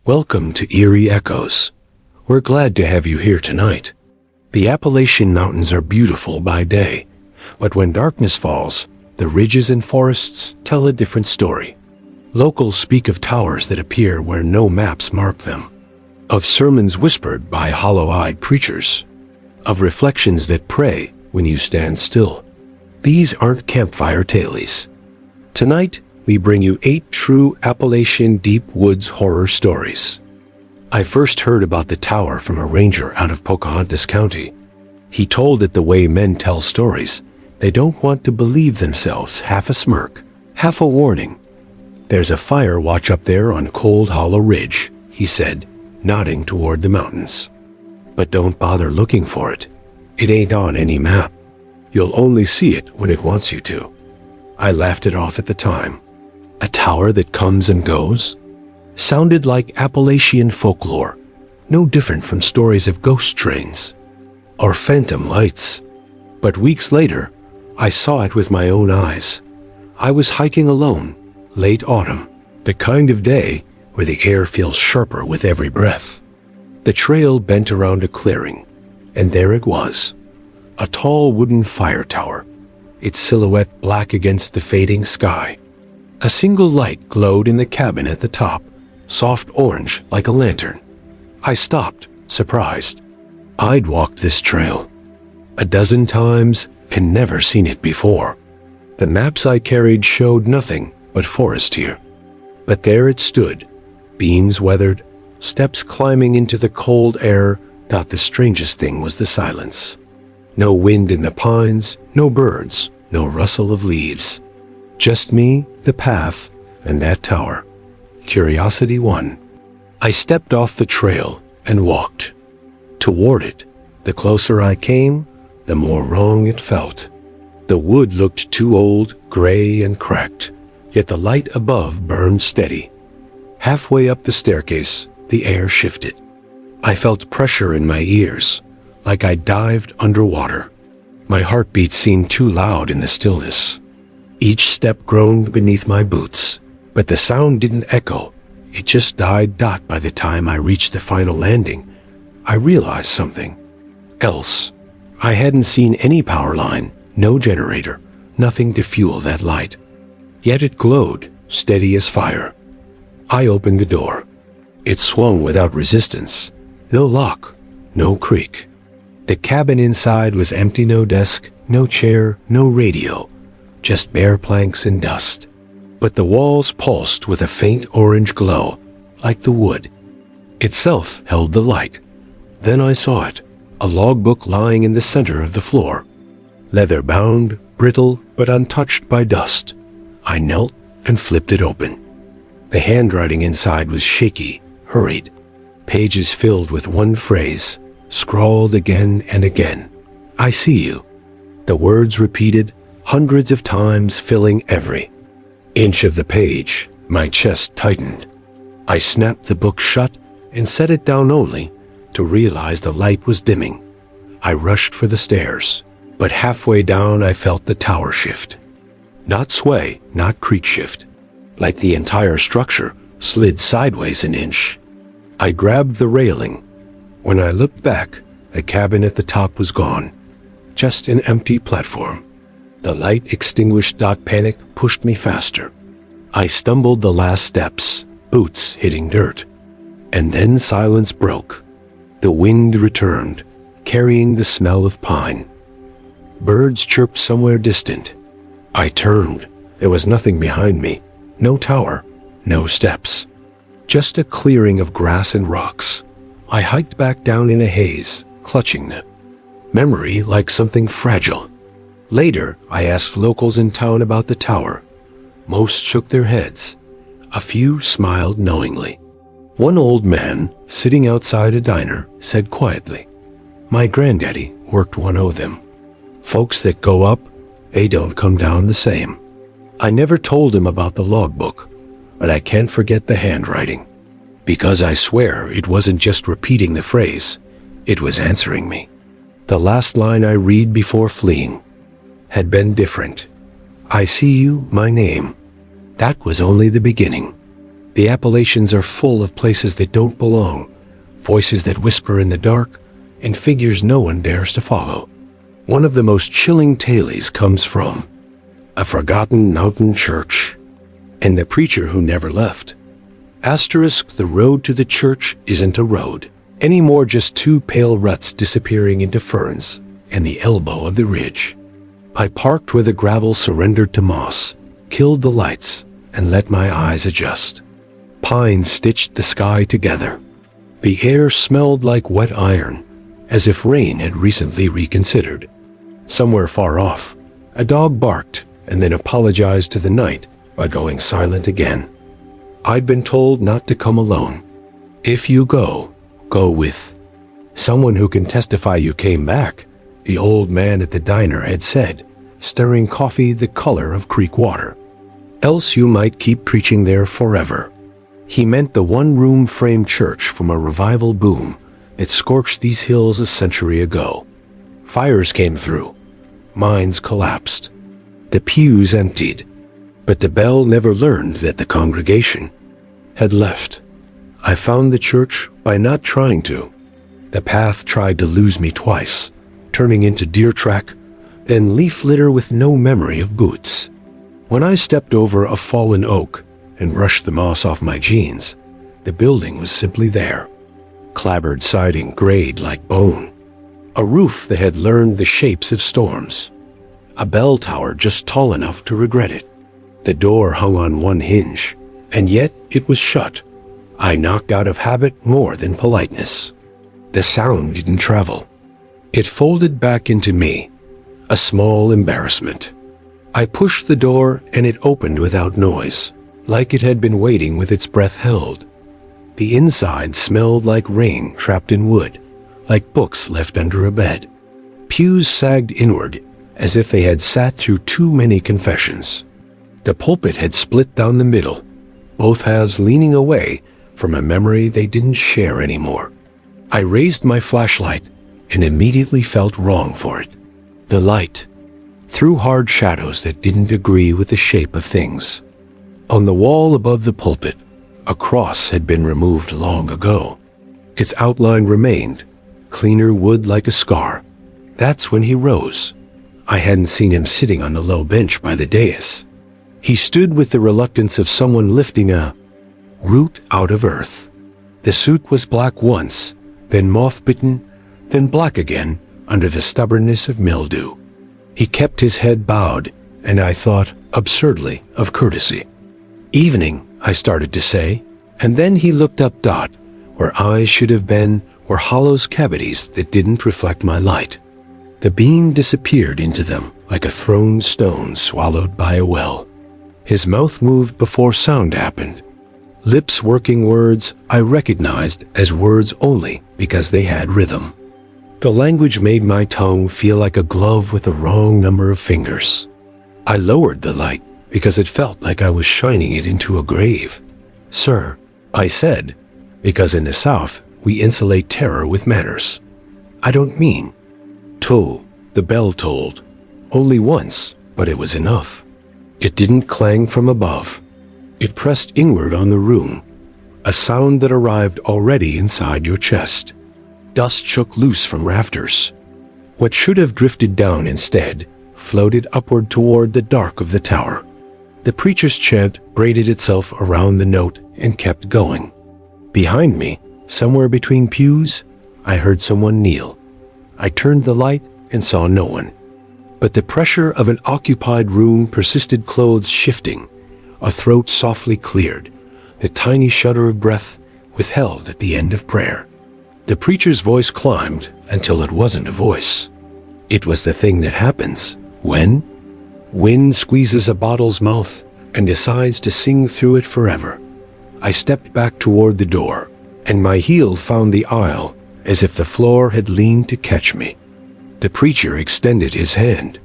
Welcome to Eerie Echoes. We're glad to have you here tonight. The Appalachian Mountains are beautiful by day, but when darkness falls, the ridges and forests tell a different story. Locals speak of towers that appear where no maps mark them, of sermons whispered by hollow-eyed preachers, of reflections that pray when you stand still. These aren't campfire tales. Tonight, we bring you 8 true Appalachian deep woods horror stories. I first heard about the tower from a ranger out of Pocahontas County. He told it the way men tell stories. They don't want to believe themselves. Half a smirk, half a warning. There's a fire watch up there on Cold Hollow Ridge, he said, nodding toward the mountains. But don't bother looking for it. It ain't on any map. You'll only see it when it wants you to. I laughed it off at the time. A tower that comes and goes? Sounded like Appalachian folklore, no different from stories of ghost trains or phantom lights. But weeks later, I saw it with my own eyes. I was hiking alone, late autumn, the kind of day where the air feels sharper with every breath. The trail bent around a clearing, and there it was, a tall wooden fire tower, its silhouette black against the fading sky. A single light glowed in the cabin at the top, soft orange like a lantern. I stopped, surprised. I'd walked this trail a dozen times and never seen it before. The maps I carried showed nothing but forest here. But there it stood, beams weathered, steps climbing into the cold air. Thought the strangest thing was the silence. No wind in the pines, no birds, no rustle of leaves. Just me, the path, and that tower. Curiosity won. I stepped off the trail and walked toward it. The closer I came, the more wrong it felt. The wood looked too old, gray and cracked, yet the light above burned steady. Halfway up the staircase, the air shifted. I felt pressure in my ears, like I dived underwater. My heartbeat seemed too loud in the stillness. Each step groaned beneath my boots, but the sound didn't echo. It just died by the time I reached the final landing. I realized something else. I hadn't seen any power line, no generator, nothing to fuel that light. Yet it glowed, steady as fire. I opened the door. It swung without resistance. No lock, no creak. The cabin inside was empty, no desk, no chair, no radio. Just bare planks and dust. But the walls pulsed with a faint orange glow, like the wood itself held the light. Then I saw it, a logbook lying in the center of the floor. Leather-bound, brittle, but untouched by dust. I knelt and flipped it open. The handwriting inside was shaky, hurried. Pages filled with one phrase, scrawled again and again. I see you. The words repeated hundreds of times, filling every inch of the page. My chest tightened. I snapped the book shut and set it down only to realize the light was dimming. I rushed for the stairs, but halfway down I felt the tower shift. Not sway, not creak shift. Like the entire structure slid sideways an inch. I grabbed the railing. When I looked back, the cabin at the top was gone. Just an empty platform. The light extinguished. Panic pushed me faster. I stumbled the last steps, boots hitting dirt. And then silence broke. The wind returned, carrying the smell of pine. Birds chirped somewhere distant. I turned. There was nothing behind me. No tower, no steps. Just a clearing of grass and rocks. I hiked back down in a haze, clutching the memory like something fragile. Later, I asked locals in town about the tower. Most shook their heads. A few smiled knowingly. One old man, sitting outside a diner, said quietly, "My granddaddy worked one of them. Folks that go up, they don't come down the same." I never told him about the logbook, but I can't forget the handwriting. Because I swear it wasn't just repeating the phrase, it was answering me. The last line I read before fleeing had been different. "I see you, my name." That was only the beginning. The Appalachians are full of places that don't belong, voices that whisper in the dark, and figures no one dares to follow. One of the most chilling tales comes from a forgotten mountain church, and the preacher who never left. Asterisk, the road to the church isn't a road anymore, just two pale ruts disappearing into ferns and the elbow of the ridge. I parked where the gravel surrendered to moss, killed the lights, and let my eyes adjust. Pines stitched the sky together. The air smelled like wet iron, as if rain had recently reconsidered. Somewhere far off, a dog barked and then apologized to the night by going silent again. I'd been told not to come alone. If you go, go with someone who can testify you came back, the old man at the diner had said, stirring coffee the color of creek water. Else you might keep preaching there forever. He meant the one-room frame church from a revival boom that scorched these hills a century ago. Fires came through. Mines collapsed. The pews emptied. But the bell never learned that the congregation had left. I found the church by not trying to. The path tried to lose me twice, turning into deer track, then leaf litter with no memory of boots. When I stepped over a fallen oak and brushed the moss off my jeans, the building was simply there. Clabbered siding grayed like bone. A roof that had learned the shapes of storms. A bell tower just tall enough to regret it. The door hung on one hinge, and yet it was shut. I knocked out of habit more than politeness. The sound didn't travel. It folded back into me, a small embarrassment. I pushed the door and it opened without noise, like it had been waiting with its breath held. The inside smelled like rain trapped in wood, like books left under a bed. Pews sagged inward, as if they had sat through too many confessions. The pulpit had split down the middle, both halves leaning away from a memory they didn't share anymore. I raised my flashlight and immediately felt wrong for it. The light threw hard shadows that didn't agree with the shape of things. On the wall above the pulpit, a cross had been removed long ago. Its outline remained, cleaner wood like a scar. That's when he rose. I hadn't seen him sitting on the low bench by the dais. He stood with the reluctance of someone lifting a root out of earth. The suit was black once, then moth-bitten, then black again under the stubbornness of mildew. He kept his head bowed, and I thought, absurdly, of courtesy. Evening, I started to say, and then he looked up. Where eyes should have been were hollow cavities that didn't reflect my light. The beam disappeared into them like a thrown stone swallowed by a well. His mouth moved before sound happened. Lips working words I recognized as words only because they had rhythm. The language made my tongue feel like a glove with the wrong number of fingers. I lowered the light because it felt like I was shining it into a grave. Sir, I said, because in the South we insulate terror with manners. I don't mean. Toll, the bell tolled. Only once, but it was enough. It didn't clang from above. It pressed inward on the room, a sound that arrived already inside your chest. Dust shook loose from rafters. What should have drifted down instead floated upward toward the dark of the tower. The preacher's chant braided itself around the note and kept going. Behind me, somewhere between pews, I heard someone kneel. I turned the light and saw no one. But the pressure of an occupied room persisted, clothes shifting, a throat softly cleared, the tiny shudder of breath withheld at the end of prayer. The preacher's voice climbed until it wasn't a voice. It was the thing that happens when wind squeezes a bottle's mouth and decides to sing through it forever. I stepped back toward the door, and my heel found the aisle as if the floor had leaned to catch me. The preacher extended his hand.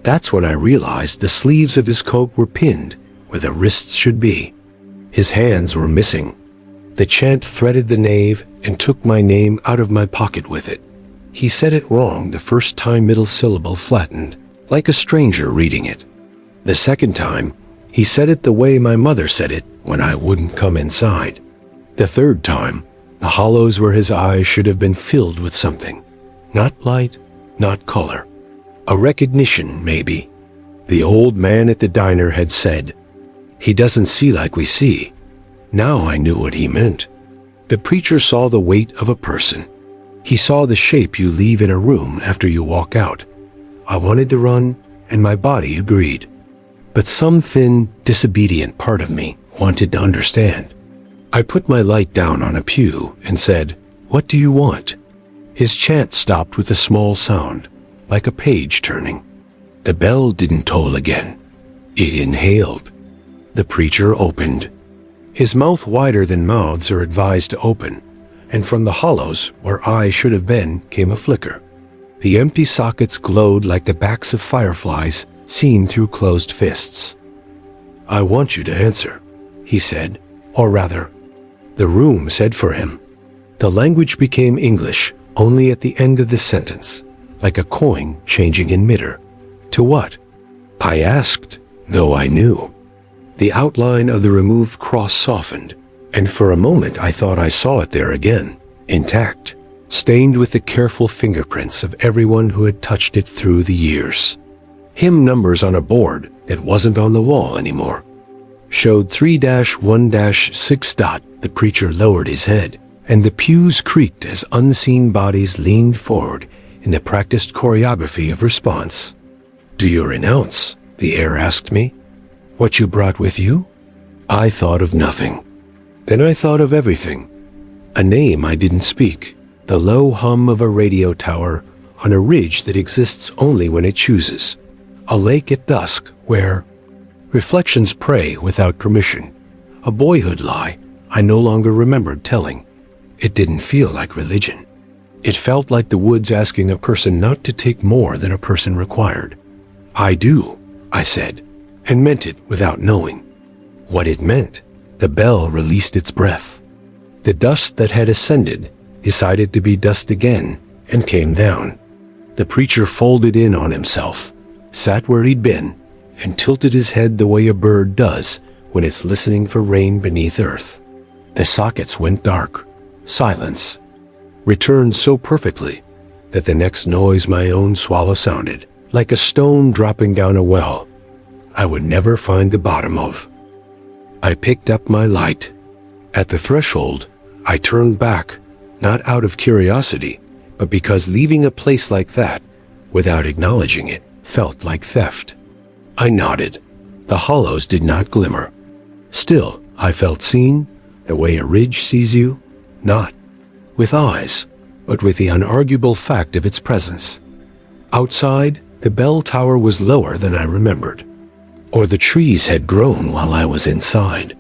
That's when I realized the sleeves of his coat were pinned where the wrists should be. His hands were missing. The chant threaded the nave and took my name out of my pocket with it. He said it wrong the first time, middle syllable flattened, like a stranger reading it. The second time, he said it the way my mother said it when I wouldn't come inside. The third time, the hollows where his eyes should have been filled with something. Not light, not color. A recognition, maybe. The old man at the diner had said, "He doesn't see like we see." Now I knew what he meant. The preacher saw the weight of a person. He saw the shape you leave in a room after you walk out. I wanted to run, and my body agreed. But some thin, disobedient part of me wanted to understand. I put my light down on a pew and said, "What do you want?" His chant stopped with a small sound, like a page turning. The bell didn't toll again. It inhaled. The preacher opened. His mouth wider than mouths are advised to open, and from the hollows where eyes should have been came a flicker. The empty sockets glowed like the backs of fireflies seen through closed fists. "I want you to answer," he said, or rather, the room said for him. The language became English only at the end of the sentence, like a coin changing in midair. To what? I asked, though I knew. The outline of the removed cross softened, and for a moment I thought I saw it there again, intact, stained with the careful fingerprints of everyone who had touched it through the years. Hymn numbers on a board that wasn't on the wall anymore. Showed 3-1-6. The preacher lowered his head, and the pews creaked as unseen bodies leaned forward in the practiced choreography of response. "Do you renounce?" the air asked me. "What you brought with you?" I thought of nothing. Then I thought of everything. A name I didn't speak, the low hum of a radio tower on a ridge that exists only when it chooses. A lake at dusk where reflections pray without permission. A boyhood lie I no longer remembered telling. It didn't feel like religion. It felt like the woods asking a person not to take more than a person required. "I do," I said, and meant it without knowing. What it meant, the bell released its breath. The dust that had ascended decided to be dust again and came down. The preacher folded in on himself, sat where he'd been, and tilted his head the way a bird does when it's listening for rain beneath earth. The sockets went dark. Silence returned so perfectly that the next noise my own swallow sounded, like a stone dropping down a well I would never find the bottom of. I picked up my light. At the threshold, I turned back, not out of curiosity, but because leaving a place like that, without acknowledging it, felt like theft. I nodded. The hollows did not glimmer. Still, I felt seen, the way a ridge sees you, not with eyes, but with the unarguable fact of its presence. Outside, the bell tower was lower than I remembered, or the trees had grown while I was inside.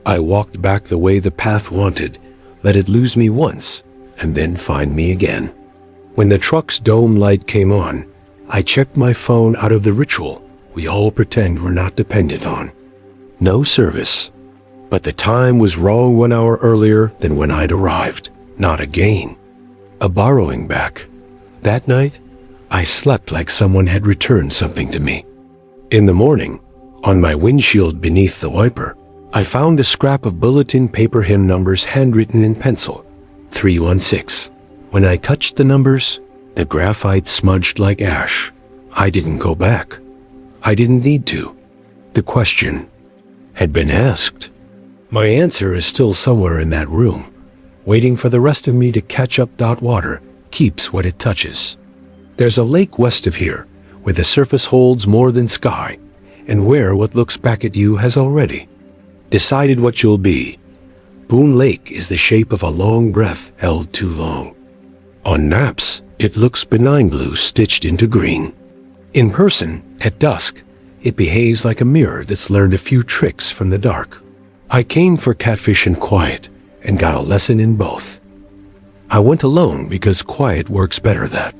I walked back the way the path wanted, let it lose me once, and then find me again. When the truck's dome light came on, I checked my phone out of the ritual we all pretend we're not dependent on. No service. But the time was wrong 1 hour earlier than when I'd arrived. Not a gain. A borrowing back. That night, I slept like someone had returned something to me. In the morning, on my windshield beneath the wiper, I found a scrap of bulletin paper hymn numbers handwritten in pencil. 316. When I touched the numbers, the graphite smudged like ash. I didn't go back. I didn't need to. The question had been asked. My answer is still somewhere in that room, waiting for the rest of me to catch up. Water keeps what it touches. There's a lake west of here, where the surface holds more than sky, and where what looks back at you has already decided what you'll be. Boone Lake is the shape of a long breath held too long. On naps, it looks benign blue stitched into green. In person, at dusk, it behaves like a mirror that's learned a few tricks from the dark. I came for catfish and quiet, and got a lesson in both. I went alone because quiet works better that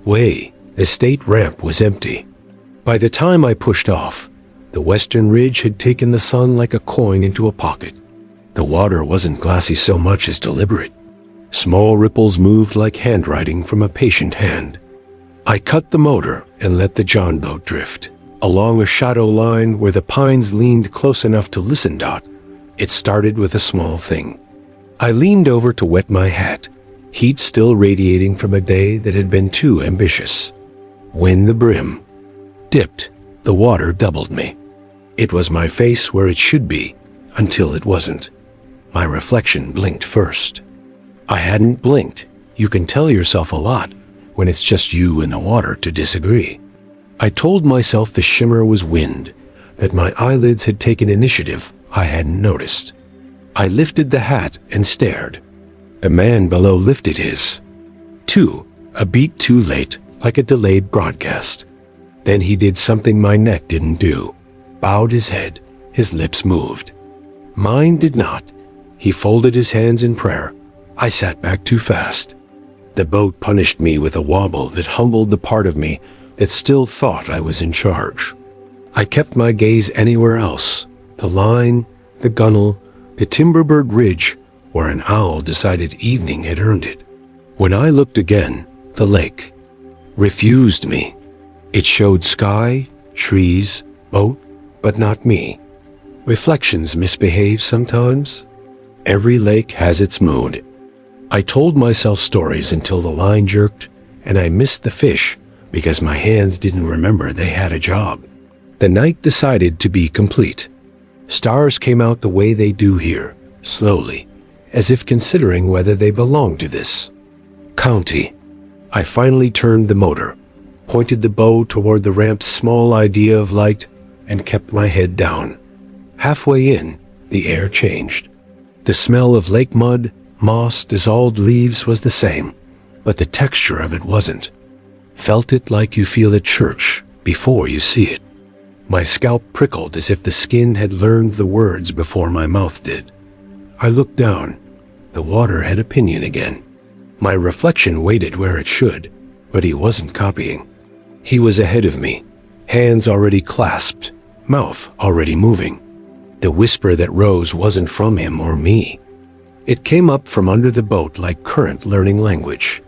way. The state ramp was empty. By the time I pushed off, the western ridge had taken the sun like a coin into a pocket. The water wasn't glassy so much as deliberate. Small ripples moved like handwriting from a patient hand. I cut the motor and let the John boat drift along a shadow line where the pines leaned close enough to listen. It started with a small thing. I leaned over to wet my hat, heat still radiating from a day that had been too ambitious. When the brim dipped, the water doubled me. It was my face where it should be, until it wasn't. My reflection blinked first. I hadn't blinked. You can tell yourself a lot when it's just you and the water to disagree. I told myself the shimmer was wind, that my eyelids had taken initiative I hadn't noticed. I lifted the hat and stared. A man below lifted his. Too, a beat too late, like a delayed broadcast. Then he did something my neck didn't do. Bowed his head, his lips moved. Mine did not. He folded his hands in prayer. I sat back too fast. The boat punished me with a wobble that humbled the part of me that still thought I was in charge. I kept my gaze anywhere else. The line, the gunwale, the Timberberg Ridge, where an owl decided evening had earned it. When I looked again, the lake refused me. It showed sky, trees, boat, but not me. Reflections misbehave sometimes. Every lake has its mood. I told myself stories until the line jerked, and I missed the fish because my hands didn't remember they had a job. The night decided to be complete. Stars came out the way they do here, slowly, as if considering whether they belong to this county. I finally turned the motor, pointed the bow toward the ramp's small idea of light, and kept my head down. Halfway in, the air changed. The smell of lake mud, moss, dissolved leaves was the same, but the texture of it wasn't. Felt it like you feel at church before you see it. My scalp prickled as if the skin had learned the words before my mouth did. I looked down. The water had opinion again. My reflection waited where it should, but he wasn't copying. He was ahead of me, hands already clasped, mouth already moving. The whisper that rose wasn't from him or me. It came up from under the boat like current learning language.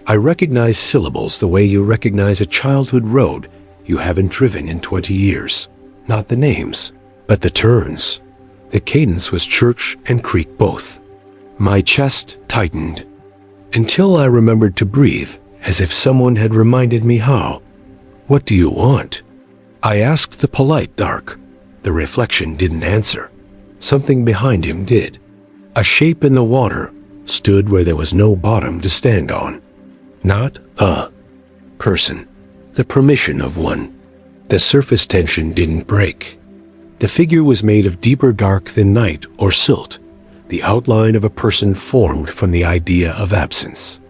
I recognized syllables the way you recognize a childhood road you haven't driven in 20 years. Not the names, but the turns. The cadence was church and creek both. My chest tightened, until I remembered to breathe, as if someone had reminded me how. What do you want? I asked the polite dark. The reflection didn't answer. Something behind him did. A shape in the water stood where there was no bottom to stand on. Not a person. The permission of one. The surface tension didn't break. The figure was made of deeper dark than night or silt, the outline of a person formed from the idea of absence.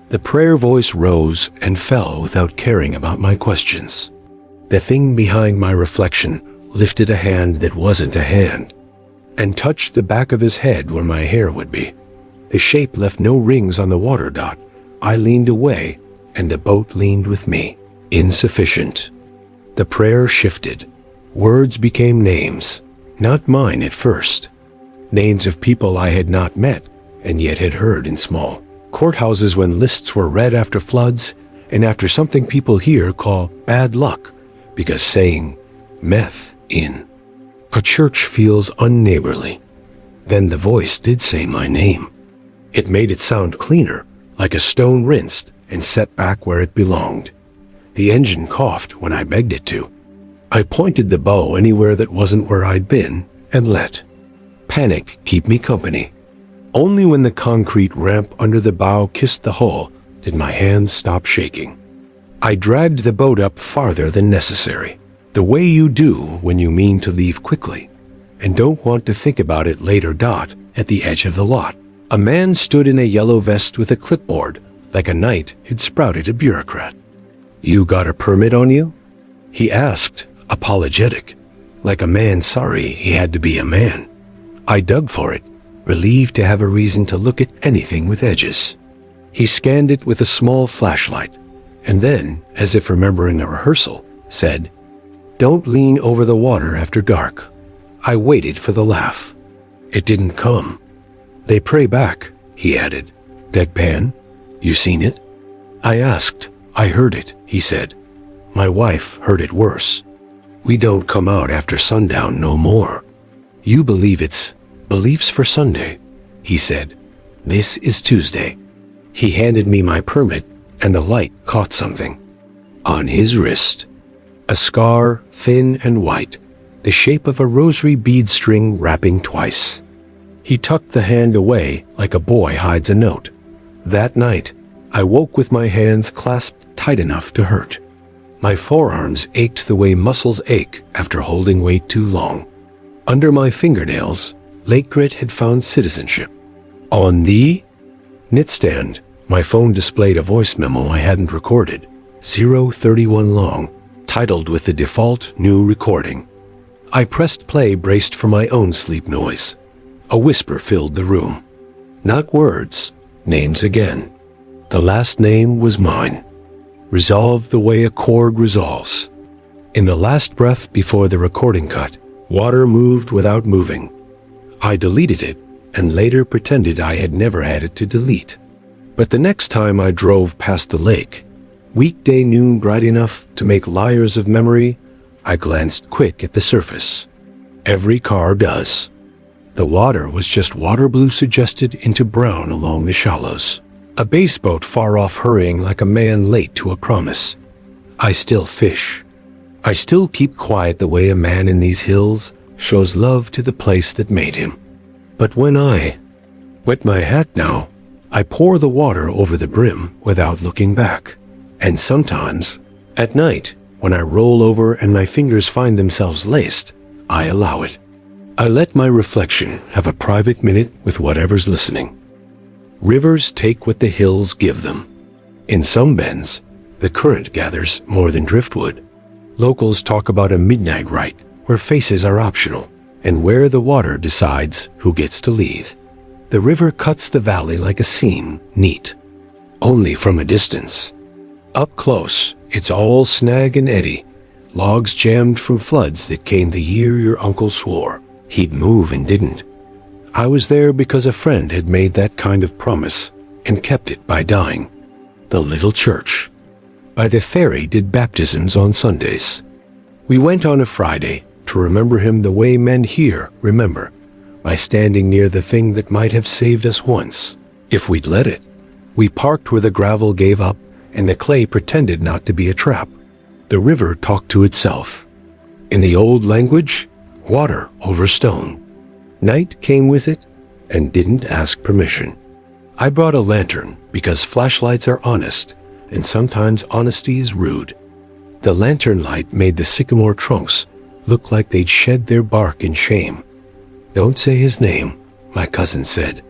The prayer voice rose and fell without caring about my questions. The thing behind my reflection lifted a hand that wasn't a hand, and touched the back of his head where my hair would be. The shape left no rings on the water dot. I leaned away, and the boat leaned with me. Insufficient. The prayer shifted. Words became names, not mine at first. Names of people I had not met, and yet had heard in small courthouses when lists were read after floods, and after something people here call bad luck, because saying meth in a church feels unneighborly. Then the voice did say my name. It made it sound cleaner, like a stone rinsed and set back where it belonged. The engine coughed when I begged it to. I pointed the bow anywhere that wasn't where I'd been and let panic keep me company. Only when the concrete ramp under the bow kissed the hull did my hands stop shaking. I dragged the boat up farther than necessary, the way you do when you mean to leave quickly and don't want to think about it later. At the edge of the lot, a man stood in a yellow vest with a clipboard, like a knight had sprouted a bureaucrat. "You got a permit on you?" he asked, apologetic, like a man sorry he had to be a man. I dug for it, relieved to have a reason to look at anything with edges. He scanned it with a small flashlight, and then, as if remembering a rehearsal, said, "Don't lean over the water after dark." I waited for the laugh. It didn't come. "They pray back," he added. "Deadpan, you seen it?" I asked. "I heard it," he said. "My wife heard it worse. We don't come out after sundown no more." "You believe it's "Beliefs for Sunday," he said. "This is Tuesday." He handed me my permit, and the light caught something. On his wrist, a scar, thin and white, the shape of a rosary bead string wrapping twice. He tucked the hand away like a boy hides a note. That night, I woke with my hands clasped tight enough to hurt. My forearms ached the way muscles ache after holding weight too long. Under my fingernails, lake grit had found citizenship. On the nightstand, my phone displayed a voice memo I hadn't recorded, 031 long, titled with the default new recording. I pressed play, braced for my own sleep noise. A whisper filled the room. Not words, names again. The last name was mine. Resolved the way a chord resolves. In the last breath before the recording cut, water moved without moving. I deleted it, and later pretended I had never had it to delete. But the next time I drove past the lake, weekday noon bright enough to make liars of memory, I glanced quick at the surface. Every car does. The water was just water blue suggested into brown along the shallows. A bass boat far off hurrying like a man late to a promise. I still fish. I still keep quiet the way a man in these hills shows love to the place that made him. But when I wet my hat now, I pour the water over the brim without looking back. And sometimes, at night, when I roll over and my fingers find themselves laced, I allow it. I let my reflection have a private minute with whatever's listening. Rivers take what the hills give them. In some bends, the current gathers more than driftwood. Locals talk about a midnight rite where faces are optional and where the water decides who gets to leave. The river cuts the valley like a seam, neat. Only from a distance. Up close, it's all snag and eddy, logs jammed from floods that came the year your uncle swore he'd move and didn't. I was there because a friend had made that kind of promise and kept it by dying. The little church. By the ferry did baptisms on Sundays. We went on a Friday to remember him the way men here remember, by standing near the thing that might have saved us once, if we'd let it. We parked where the gravel gave up and the clay pretended not to be a trap. The river talked to itself. In the old language, water over stone. Night came with it and didn't ask permission. I brought a lantern because flashlights are honest, and sometimes honesty is rude. The lantern light made the sycamore trunks look like they'd shed their bark in shame. "Don't say his name," my cousin said.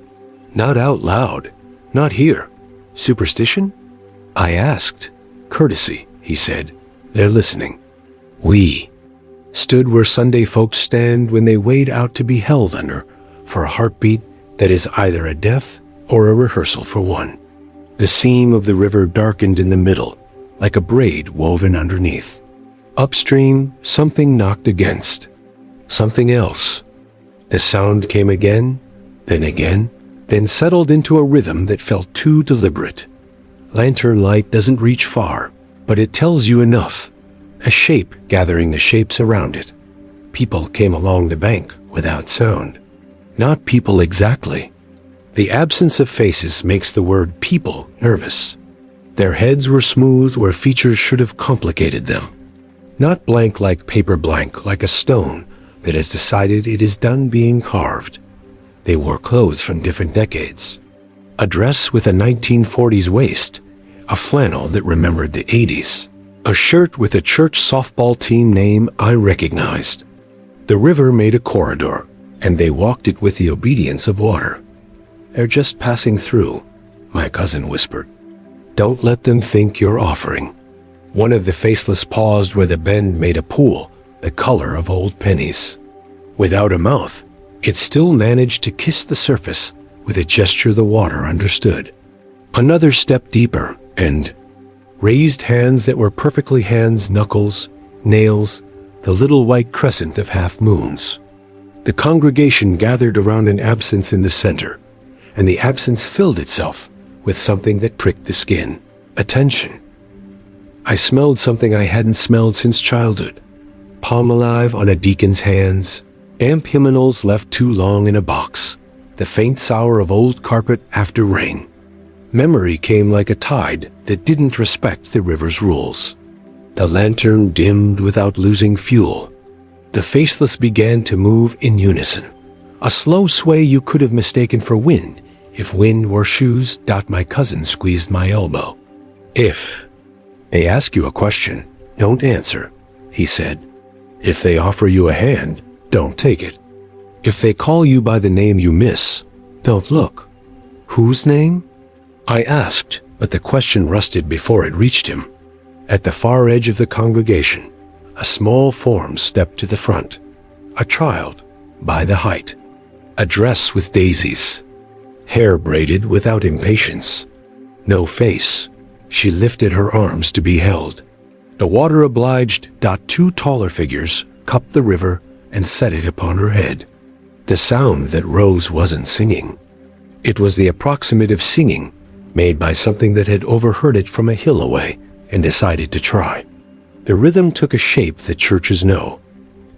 "Not out loud. Not here. Superstition?" I asked. "Courtesy," he said. "They're listening." We stood where Sunday folks stand when they wade out to be held under for a heartbeat that is either a death or a rehearsal for one. The seam of the river darkened in the middle, like a braid woven underneath. Upstream, something knocked against. Something else. The sound came again, then settled into a rhythm that felt too deliberate. Lantern light doesn't reach far, but it tells you enough. A shape gathering the shapes around it. People came along the bank without sound. Not people exactly. The absence of faces makes the word people nervous. Their heads were smooth where features should have complicated them. Not blank like paper blank, like a stone that has decided it is done being carved. They wore clothes from different decades. A dress with a 1940s waist, a flannel that remembered the 80s, a shirt with a church softball team name I recognized. The river made a corridor, and they walked it with the obedience of water. "They're just passing through," my cousin whispered. "Don't let them think you're offering." One of the faceless paused where the bend made a pool, the color of old pennies. Without a mouth, it still managed to kiss the surface with a gesture the water understood. Another step deeper, and raised hands that were perfectly hands, knuckles, nails, the little white crescent of half moons. The congregation gathered around an absence in the center, and the absence filled itself with something that pricked the skin. Attention. I smelled something I hadn't smelled since childhood. Palm alive on a deacon's hands, Damp hymnals left too long in a box, the faint sour of old carpet after rain. Memory came like a tide that didn't respect the river's rules. The lantern dimmed without losing fuel. The faceless began to move in unison. A slow sway you could have mistaken for wind if wind wore shoes. My cousin squeezed my elbow. If they ask you a question, don't answer, he said. If they offer you a hand, don't take it. If they call you by the name you miss, don't look. Whose name? I asked, but the question rusted before it reached him. At the far edge of the congregation, a small form stepped to the front. A child, by the height. A dress with daisies. Hair braided without impatience. No face. She lifted her arms to be held. The water obliged. Two taller figures cupped the river and set it upon her head. The sound that rose wasn't singing. It was the approximative singing made by something that had overheard it from a hill away and decided to try. The rhythm took a shape that churches know.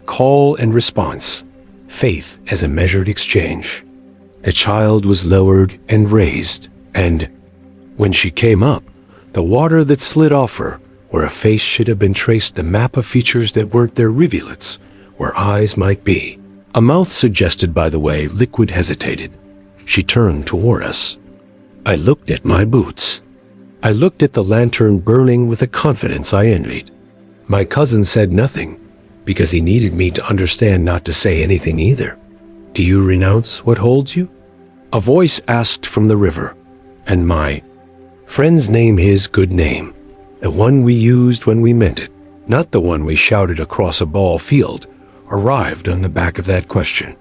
Call and response. Faith as a measured exchange. The child was lowered and raised, and when she came up, the water that slid off her, where a face should have been traced, the map of features that weren't their rivulets, where eyes might be. A mouth suggested by the way liquid hesitated. She turned toward us. I looked at my boots. I looked at the lantern burning with a confidence I envied. My cousin said nothing, because he needed me to understand not to say anything either. Do you renounce what holds you? A voice asked from the river, and my friend's name, his good name, the one we used when we meant it, not the one we shouted across a ball field, arrived on the back of that question.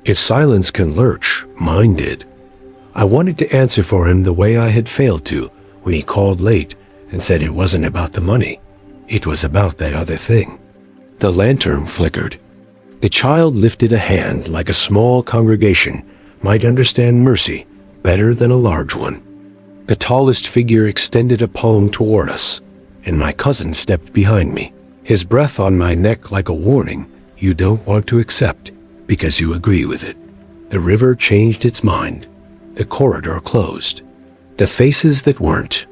If silence can lurch, mine did. I wanted to answer for him the way I had failed to when he called late and said it wasn't about the money. It was about that other thing. The lantern flickered. The child lifted a hand like a small congregation might understand mercy better than a large one. The tallest figure extended a palm toward us, and my cousin stepped behind me, his breath on my neck like a warning you don't want to accept because you agree with it. The river changed its mind. The corridor closed. The faces that weren't.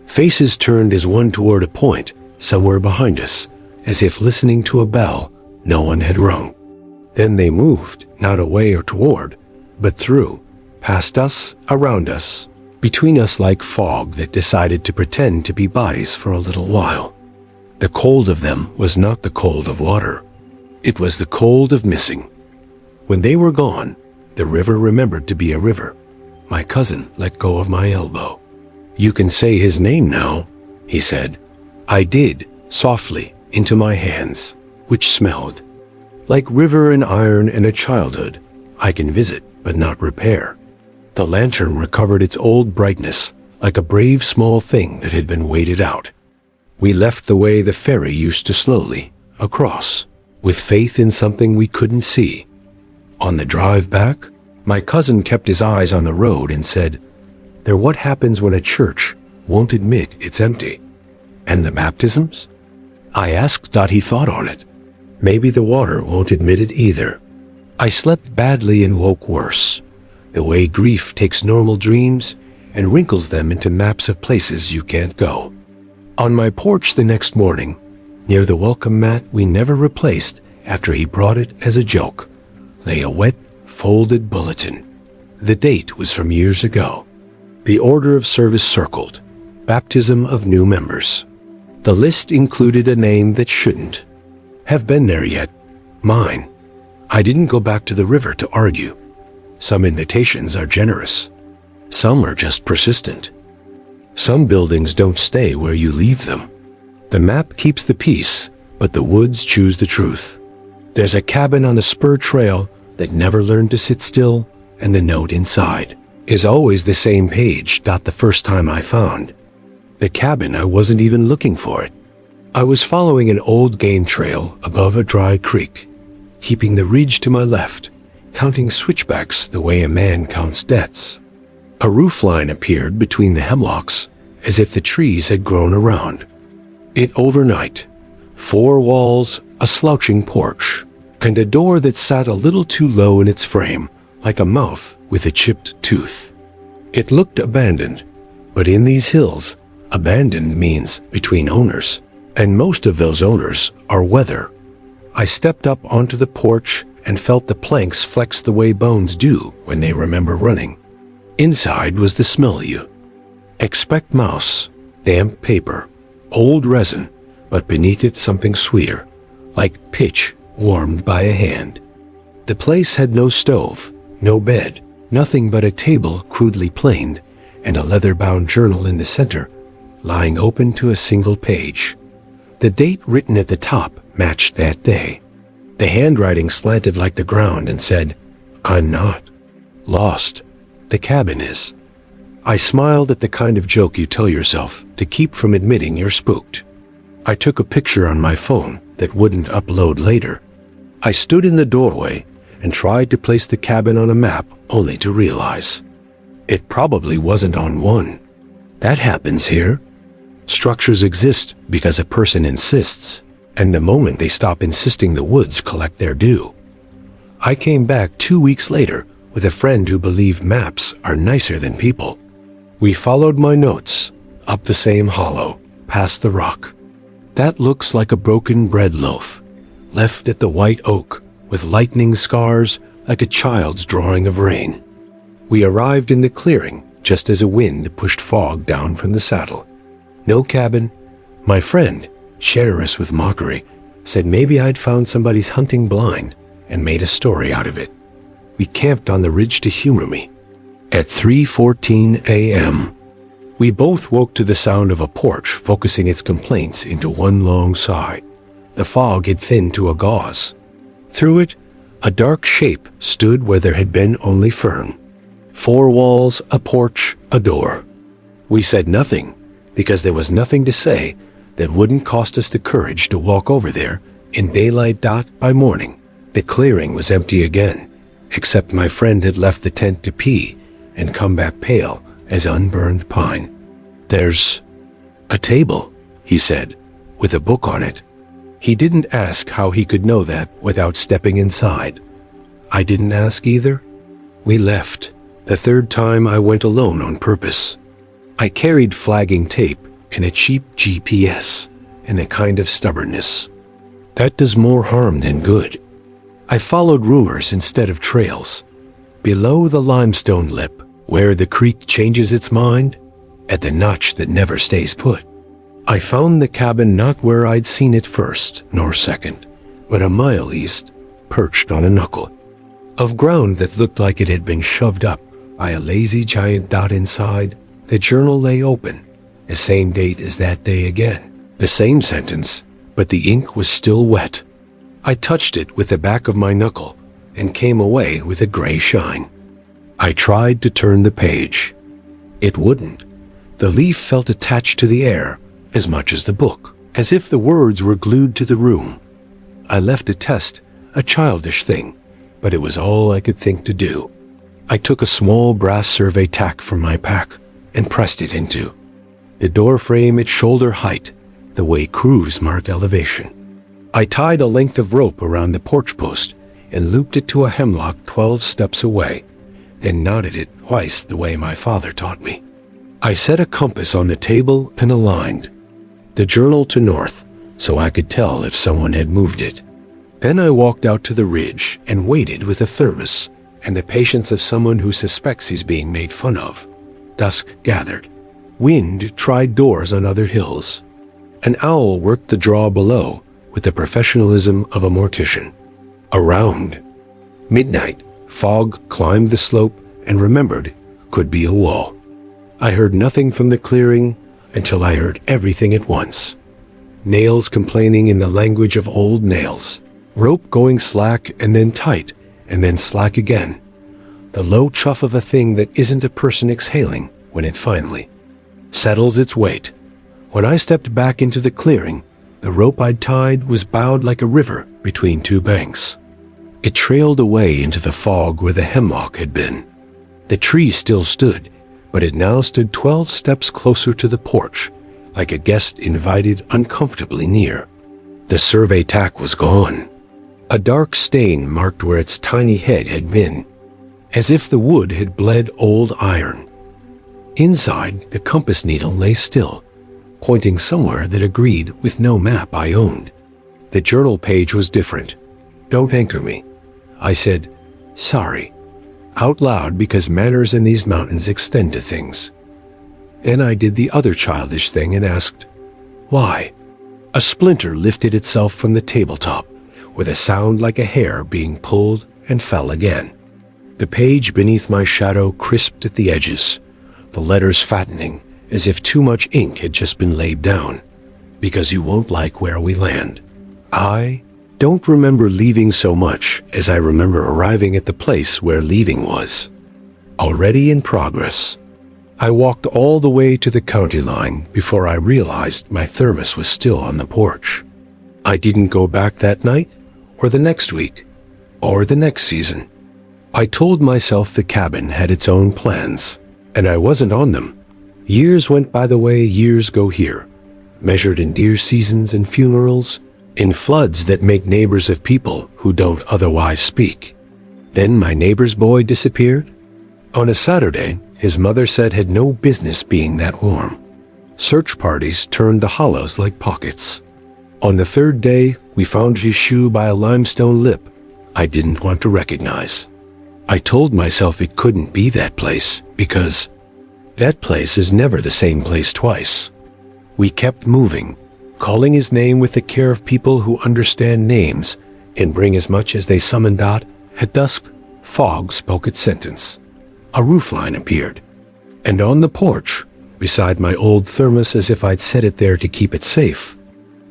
Faces turned as one toward a point somewhere behind us, as if listening to a bell no one had rung. Then they moved, not away or toward, but through, past us, around us, between us like fog that decided to pretend to be bodies for a little while. The cold of them was not the cold of water. It was the cold of missing. When they were gone, the river remembered to be a river. My cousin let go of my elbow. You can say his name now, he said. I did, softly, into my hands, which smelled. Like river and iron and a childhood, I can visit but not repair. The lantern recovered its old brightness, like a brave small thing that had been waited out. We left the way the ferry used to slowly, across, with faith in something we couldn't see. On the drive back, my cousin kept his eyes on the road and said, "They're what happens when a church won't admit it's empty." And the baptisms? I asked. He thought on it. Maybe the water won't admit it either. I slept badly and woke worse, the way grief takes normal dreams and wrinkles them into maps of places you can't go. On my porch the next morning, near the welcome mat we never replaced after he brought it as a joke, lay a wet, folded bulletin. The date was from years ago. The order of service circled, baptism of new members. The list included a name that shouldn't have been there yet, mine. I didn't go back to the river to argue. Some invitations are generous. Some are just persistent. Some buildings don't stay where you leave them. The map keeps the peace, but the woods choose the truth. There's a cabin on the spur trail that never learned to sit still, and the note inside is always the same page. The first time I found the cabin, I wasn't even looking for it. I was following an old game trail above a dry creek, keeping the ridge to my left, counting switchbacks the way a man counts debts. A roofline appeared between the hemlocks, as if the trees had grown around it overnight. 4 walls, a slouching porch, and a door that sat a little too low in its frame, like a mouth with a chipped tooth. It looked abandoned, but in these hills, abandoned means between owners, and most of those owners are weather. I stepped up onto the porch and felt the planks flex the way bones do when they remember running. Inside was the smell you expect: mouse, damp paper, old resin, but beneath it something sweeter, like pitch warmed by a hand. The place had no stove, no bed, nothing but a table crudely planed, and a leather-bound journal in the center, lying open to a single page. The date written at the top matched that day. The handwriting slanted like the ground and said, "I'm not lost. The cabin is." I smiled at the kind of joke you tell yourself to keep from admitting you're spooked. I took a picture on my phone that wouldn't upload later. I stood in the doorway and tried to place the cabin on a map, only to realize it probably wasn't on one. That happens here. Structures exist because a person insists, and the moment they stop insisting, the woods collect their due. I came back 2 weeks later with a friend who believed maps are nicer than people. We followed my notes, up the same hollow, past the rock. That looks like a broken bread loaf, left at the white oak, with lightning scars like a child's drawing of rain. We arrived in the clearing just as a wind pushed fog down from the saddle. No cabin. My friend, generous with mockery, said maybe I'd found somebody's hunting blind and made a story out of it. We camped on the ridge to humor me. At 3:14 a.m., we both woke to the sound of a porch focusing its complaints into one long sigh. The fog had thinned to a gauze. Through it, a dark shape stood where there had been only fern. 4 walls, a porch, a door. We said nothing, because there was nothing to say that wouldn't cost us the courage to walk over there in daylight. By morning, the clearing was empty again, except my friend had left the tent to pee and come back pale as unburned pine. "There's a table," he said, "with a book on it." He didn't ask how he could know that without stepping inside. I didn't ask either. We left. The third time I went alone on purpose. I carried flagging tape and a cheap GPS and a kind of stubbornness that does more harm than good. I followed rumors instead of trails. Below the limestone lip, where the creek changes its mind, at the notch that never stays put, I found the cabin not where I'd seen it first nor second, but a mile east, perched on a knuckle of ground that looked like it had been shoved up by a lazy giant. Inside, the journal lay open, the same date as that day again, the same sentence, but the ink was still wet. I touched it with the back of my knuckle and came away with a gray shine. I tried to turn the page. It wouldn't. The leaf felt attached to the air as much as the book, as if the words were glued to the room. I left a test, a childish thing, but it was all I could think to do. I took a small brass survey tack from my pack and pressed it into the door frame at shoulder height, the way crews mark elevation. I tied a length of rope around the porch post and looped it to a hemlock 12 steps away, then knotted it twice the way my father taught me. I set a compass on the table and aligned the journal to north so I could tell if someone had moved it. Then I walked out to the ridge and waited with a thermos and the patience of someone who suspects he's being made fun of. Dusk gathered. Wind tried doors on other hills. An owl worked the draw below with the professionalism of a mortician. Around midnight, fog climbed the slope and remembered could be a wall. I heard nothing from the clearing until I heard everything at once. Nails complaining in the language of old nails. Rope going slack and then tight and then slack again. The low chuff of a thing that isn't a person exhaling when it finally settles its weight. When I stepped back into the clearing, the rope I'd tied was bowed like a river between 2 banks. It trailed away into the fog where the hemlock had been. The tree still stood, but it now stood 12 steps closer to the porch, like a guest invited uncomfortably near. The survey tack was gone. A dark stain marked where its tiny head had been, as if the wood had bled old iron. Inside, the compass needle lay still, pointing somewhere that agreed with no map I owned. The journal page was different. "Don't anchor me," I said, "sorry," out loud because manners in these mountains extend to things. Then I did the other childish thing and asked, "Why?" A splinter lifted itself from the tabletop, with a sound like a hair being pulled and fell again. The page beneath my shadow crisped at the edges, the letters fattening as if too much ink had just been laid down. "Because you won't like where we land." I don't remember leaving so much as I remember arriving at the place where leaving was. Already in progress. I walked all the way to the county line before I realized my thermos was still on the porch. I didn't go back that night, or the next week, or the next season. I told myself the cabin had its own plans, and I wasn't on them. Years went by the way years go here, measured in deer seasons and funerals, in floods that make neighbors of people who don't otherwise speak. Then my neighbor's boy disappeared. On a Saturday, his mother said had no business being that warm. Search parties turned the hollows like pockets. On the third day, we found his shoe by a limestone lip I didn't want to recognize. I told myself it couldn't be that place because that place is never the same place twice. We kept moving, calling his name with the care of people who understand names and bring as much as they summon. At dusk, fog spoke its sentence. A roofline appeared, and on the porch, beside my old thermos as if I'd set it there to keep it safe,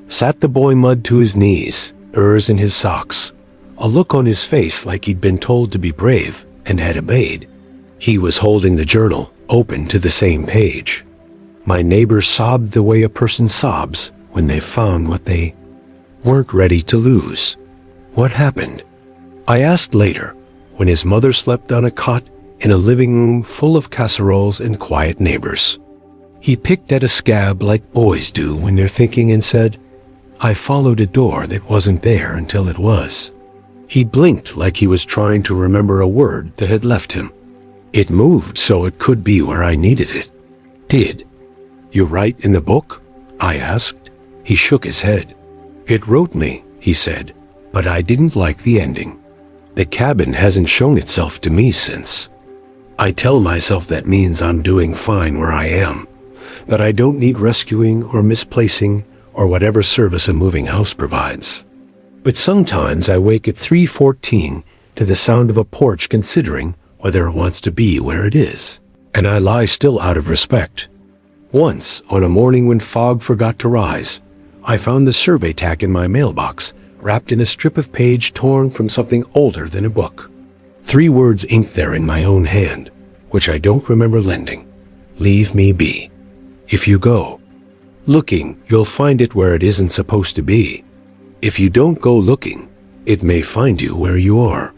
sat the boy mud to his knees, urs in his socks, a look on his face like he'd been told to be brave and had obeyed. He was holding the journal open to the same page. My neighbor sobbed the way a person sobs when they've found what they weren't ready to lose. What happened? I asked later, when his mother slept on a cot in a living room full of casseroles and quiet neighbors. He picked at a scab like boys do when they're thinking and said, "I followed a door that wasn't there until it was." He blinked like he was trying to remember a word that had left him. "It moved so it could be where I needed it." "Did you write in the book?" I asked. He shook his head. "It wrote me," he said, "but I didn't like the ending. The cabin hasn't shown itself to me since. I tell myself that means I'm doing fine where I am, that I don't need rescuing or misplacing or whatever service a moving house provides. But sometimes I wake at 3:14 to the sound of a porch considering whether it wants to be where it is, and I lie still out of respect. Once, on a morning when fog forgot to rise, I found the survey tack in my mailbox, wrapped in a strip of page torn from something older than a book. 3 words inked there in my own hand, which I don't remember lending. "Leave me be. If you go looking, you'll find it where it isn't supposed to be. If you don't go looking, it may find you where you are.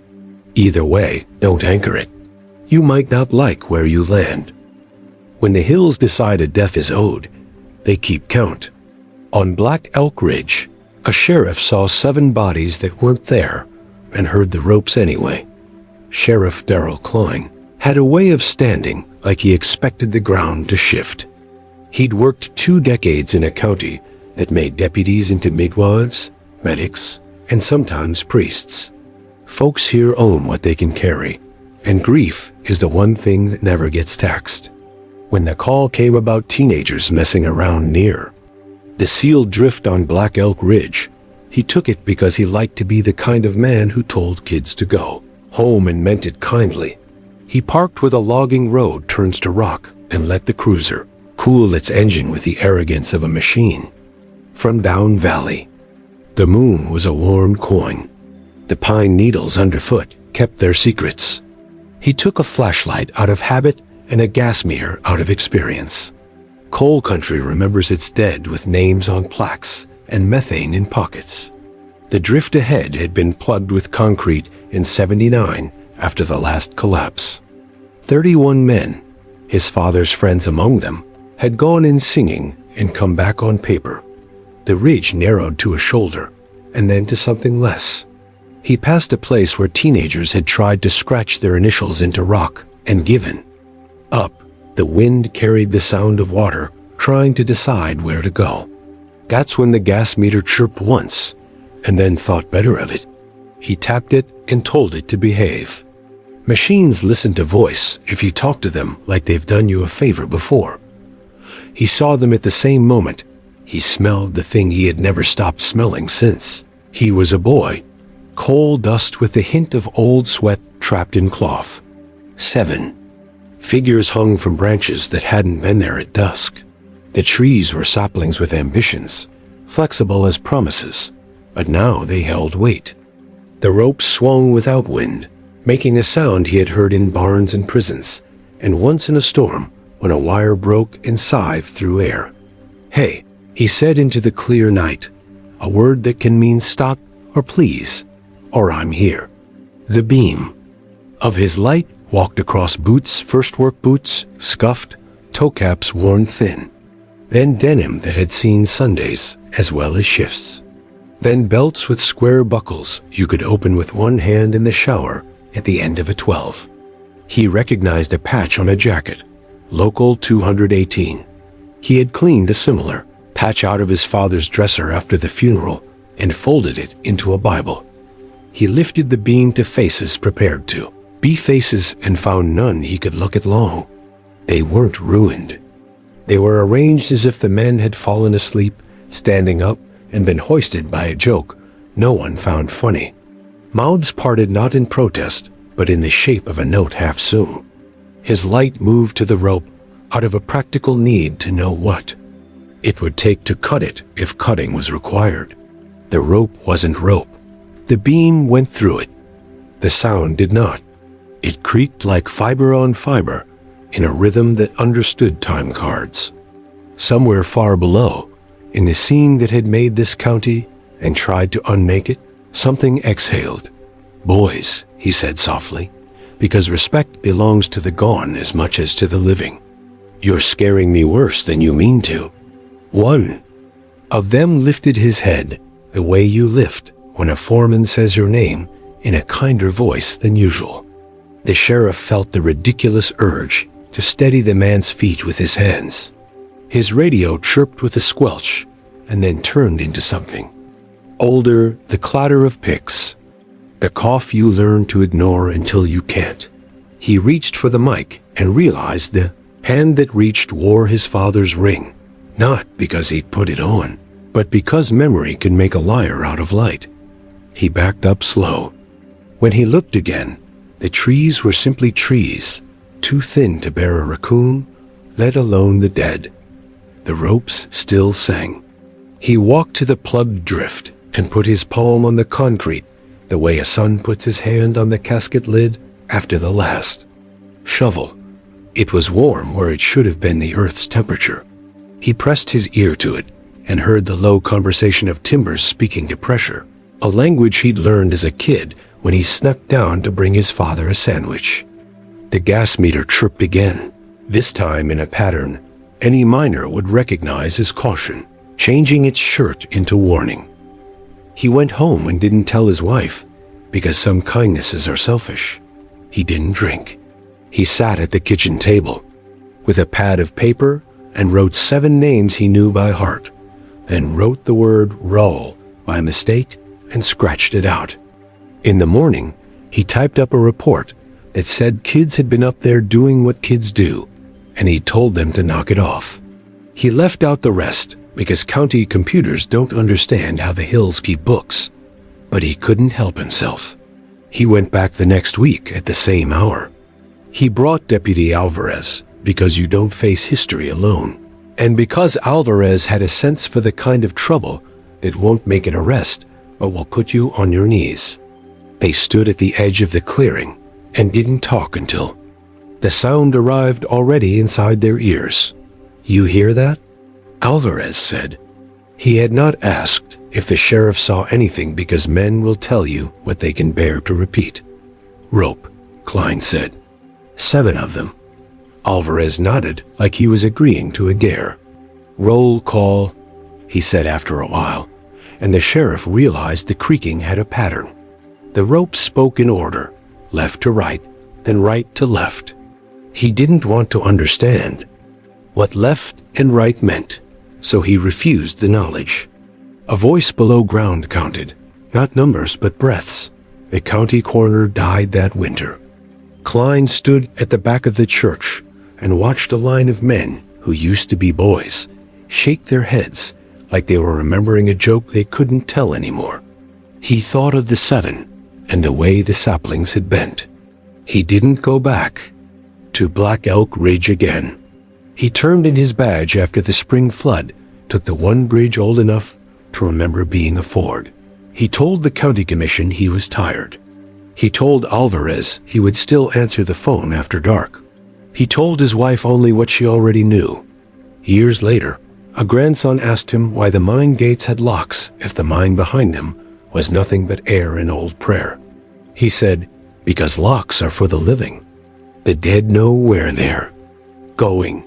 Either way, don't anchor it. You might not like where you land." When the hills decide a death is owed, they keep count. On Black Elk Ridge, a sheriff saw 7 bodies that weren't there and heard the ropes anyway. Sheriff Darrell Klein had a way of standing like he expected the ground to shift. He'd worked 2 decades in a county that made deputies into midwives, medics, and sometimes priests. Folks here own what they can carry, and grief is the one thing that never gets taxed. When the call came about teenagers messing around near the sealed drift on Black Elk Ridge, he took it because he liked to be the kind of man who told kids to go home and meant it kindly. He parked where the logging road turns to rock and let the cruiser cool its engine with the arrogance of a machine. From down valley, the moon was a worn coin. The pine needles underfoot kept their secrets. He took a flashlight out of habit and a gas meter out of experience. Coal country remembers its dead with names on plaques and methane in pockets. The drift ahead had been plugged with concrete in '79 after the last collapse. 31 men, his father's friends among them, had gone in singing and come back on paper. The ridge narrowed to a shoulder and then to something less. He passed a place where teenagers had tried to scratch their initials into rock and given up. The wind carried the sound of water, trying to decide where to go. That's when the gas meter chirped once, and then thought better of it. He tapped it and told it to behave. Machines listen to voice if you talk to them like they've done you a favor before. He saw them at the same moment. He smelled the thing he had never stopped smelling since he was a boy. Coal dust with the hint of old sweat trapped in cloth. 7. Figures hung from branches that hadn't been there at dusk. The trees were saplings with ambitions, flexible as promises, but now they held weight. The ropes swung without wind, making a sound he had heard in barns and prisons, and once in a storm when a wire broke and scythed through air. "Hey," he said into the clear night, a word that can mean stop or please, or I'm here. The beam of his light walked across boots, first work boots, scuffed, toe caps worn thin. Then denim that had seen Sundays as well as shifts. Then belts with square buckles you could open with one hand in the shower at the end of a 12. He recognized a patch on a jacket, Local 218. He had cleaned a similar patch out of his father's dresser after the funeral and folded it into a Bible. He lifted the beam to faces prepared to be faces and found none he could look at long. They weren't ruined. They were arranged as if the men had fallen asleep, standing up, and been hoisted by a joke no one found funny. Mouths parted not in protest, but in the shape of a note half sung. His light moved to the rope out of a practical need to know what it would take to cut it if cutting was required. The rope wasn't rope. The beam went through it. The sound did not. It creaked like fiber on fiber in a rhythm that understood time cards. Somewhere far below, in the scene that had made this county and tried to unmake it, something exhaled. "Boys," he said softly, "because respect belongs to the gone as much as to the living. You're scaring me worse than you mean to." One of them lifted his head the way you lift when a foreman says your name in a kinder voice than usual. The sheriff felt the ridiculous urge to steady the man's feet with his hands. His radio chirped with a squelch and then turned into something older, the clatter of picks, the cough you learn to ignore until you can't. He reached for the mic and realized the hand that reached wore his father's ring, not because he'd put it on, but because memory can make a liar out of light. He backed up slow. When he looked again, the trees were simply trees, too thin to bear a raccoon, let alone the dead. The ropes still sang. He walked to the plugged drift and put his palm on the concrete, the way a son puts his hand on the casket lid after the last shovel. It was warm where it should have been the earth's temperature. He pressed his ear to it and heard the low conversation of timbers speaking to pressure, a language he'd learned as a kid when he snuck down to bring his father a sandwich. The gas meter chirped again, this time in a pattern any miner would recognize as caution, changing its shirt into warning. He went home and didn't tell his wife, because some kindnesses are selfish. He didn't drink. He sat at the kitchen table with a pad of paper and wrote 7 names he knew by heart, then wrote the word roll by mistake and scratched it out. In the morning, he typed up a report that said kids had been up there doing what kids do, and he told them to knock it off. He left out the rest because county computers don't understand how the hills keep books, but he couldn't help himself. He went back the next week at the same hour. He brought Deputy Alvarez because you don't face history alone, and because Alvarez had a sense for the kind of trouble that won't make an arrest but will put you on your knees. They stood at the edge of the clearing and didn't talk until the sound arrived already inside their ears. "You hear that?" Alvarez said. He had not asked if the sheriff saw anything because men will tell you what they can bear to repeat. "Rope," Klein said. 7 of them. Alvarez nodded like he was agreeing to a dare. "Roll call," he said after a while, and the sheriff realized the creaking had a pattern. The rope spoke in order, left to right, then right to left. He didn't want to understand what left and right meant, so he refused the knowledge. A voice below ground counted, not numbers but breaths. The county coroner died that winter. Klein stood at the back of the church and watched a line of men who used to be boys shake their heads like they were remembering a joke they couldn't tell anymore. He thought of the sudden and the way the saplings had bent. He didn't go back to Black Elk Ridge again. He turned in his badge after the spring flood took the one bridge old enough to remember being a ford. He told the county commission he was tired. He told Alvarez he would still answer the phone after dark. He told his wife only what she already knew. Years later, a grandson asked him why the mine gates had locks if the mine behind them was nothing but air and old prayer. He said, "Because locks are for the living. The dead know where they're going."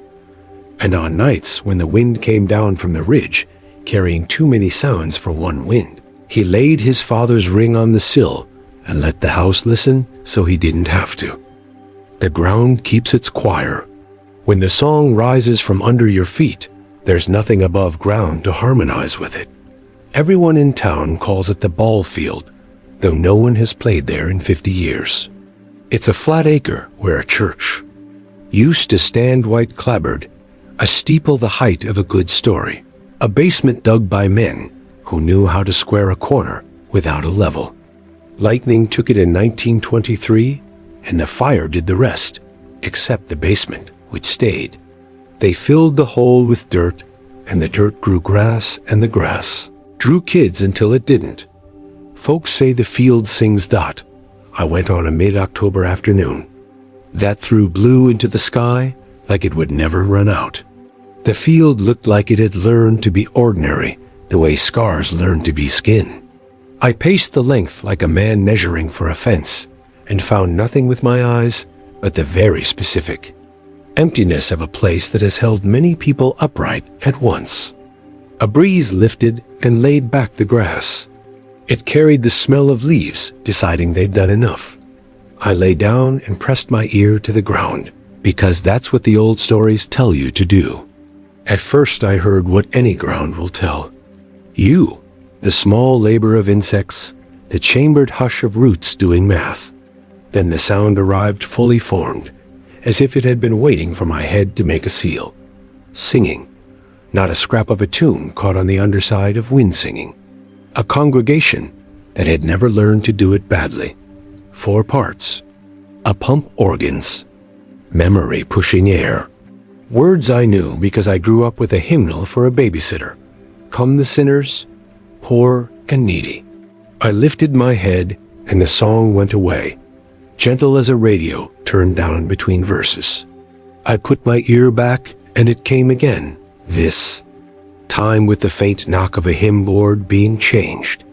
And on nights when the wind came down from the ridge, carrying too many sounds for one wind, he laid his father's ring on the sill and let the house listen so he didn't have to. The ground keeps its choir. When the song rises from under your feet, there's nothing above ground to harmonize with it. Everyone in town calls it the ball field, though no one has played there in 50 years. It's a flat acre where a church used to stand white clapboard, a steeple the height of a good story, a basement dug by men who knew how to square a corner without a level. Lightning took it in 1923, and the fire did the rest, except the basement, which stayed. They filled the hole with dirt, and the dirt grew grass, and the grass drew kids until it didn't. Folks say the field sings dot. I went on a mid-October afternoon. That threw blue into the sky like it would never run out. The field looked like it had learned to be ordinary, the way scars learn to be skin. I paced the length like a man measuring for a fence, and found nothing with my eyes but the very specific emptiness of a place that has held many people upright at once. A breeze lifted and laid back the grass. It carried the smell of leaves, deciding they'd done enough. I lay down and pressed my ear to the ground, because that's what the old stories tell you to do. At first I heard what any ground will tell. You, the small labor of insects, the chambered hush of roots doing math. Then the sound arrived fully formed, as if it had been waiting for my head to make a seal. Singing, not a scrap of a tune caught on the underside of wind singing. A congregation that had never learned to do it badly. 4 parts. A pump organs. Memory pushing air. Words I knew because I grew up with a hymnal for a babysitter. Come the sinners, poor and needy. I lifted my head and the song went away, gentle as a radio turned down between verses. I put my ear back and it came again, this time with the faint knock of a hymn board being changed.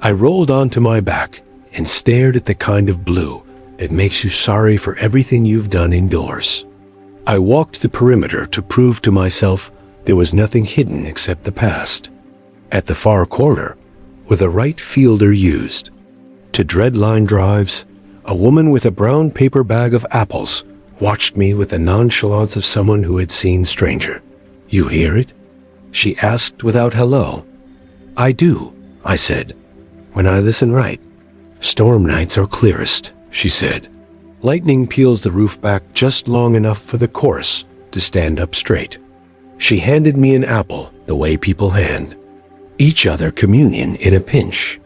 I rolled onto my back and stared at the kind of blue that makes you sorry for everything you've done indoors. I walked the perimeter to prove to myself there was nothing hidden except the past. At the far corner, where the right fielder used to dread line drives, a woman with a brown paper bag of apples watched me with the nonchalance of someone who had seen stranger. "You hear it?" she asked without hello. "I do," I said, "when I listen right." "Storm nights are clearest," she said. "Lightning peels the roof back just long enough for the chorus to stand up straight." She handed me an apple the way people hand each other communion in a pinch.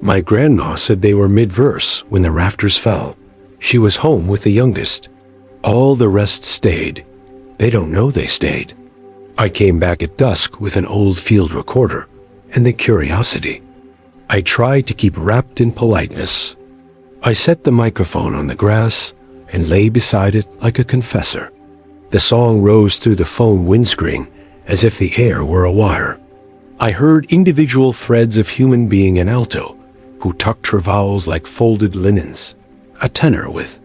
My grandma said they were mid-verse when the rafters fell. She was home with the youngest. All the rest stayed. They don't know they stayed. I came back at dusk with an old field recorder and the curiosity. I tried to keep wrapped in politeness. I set the microphone on the grass and lay beside it like a confessor. The song rose through the phone windscreen as if the air were a wire. I heard individual threads of human being in alto who tucked her vowels like folded linens. A tenor with